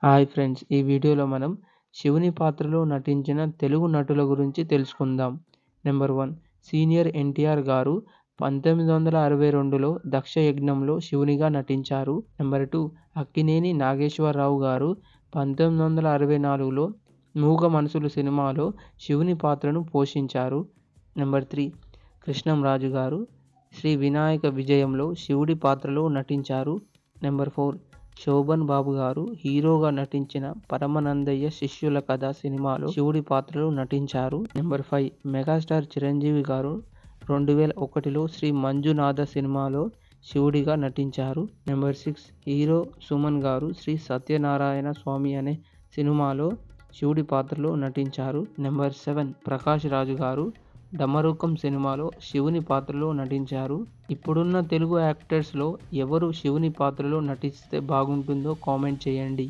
Hi friends! ఈ వీడియోలో మనం శివుని పాత్రలో నటించిన తెలుగు నటుల గురించి తెలుసుకుందాం. నెంబర్ 1 సీనియర్ ఎన్టీఆర్ గారు 1962లో దక్షయజ్ఞంలో శివునిగా నటించారు. నెంబర్ 2 అక్కినేని నాగేశ్వరరావు గారు 1964లో మూగ మనసులు సినిమాలో శివుని పాత్రను పోషించారు. నెంబర్ 3 కృష్ణంరాజు గారు శ్రీ వినాయక విజయంలో శివుడి పాత్రలో నటించారు. నెంబర్ 4 శోభన్ బాబు గారు హీరోగా నటించిన పరమానందయ్య శిష్యుల కథ సినిమాలో శివుడి పాత్రలో నటించారు. నెంబర్ 5 మెగాస్టార్ చిరంజీవి గారు 2001లో శ్రీ మంజునాథ సినిమాలో శివుడిగా నటించారు. నెంబర్ 6 హీరో సుమన్ గారు శ్రీ సత్యనారాయణ స్వామి అనే సినిమాలో శివుడి పాత్రలో నటించారు. నెంబర్ 7 ప్రకాష్ రాజు గారు డమరుకం సినిమాలో శివుని పాత్రలో నటించారు. ఇప్పుడున్న తెలుగు యాక్టర్స్లో ఎవరు శివుని పాత్రలో నటిస్తే బాగుంటుందో కామెంట్ చేయండి.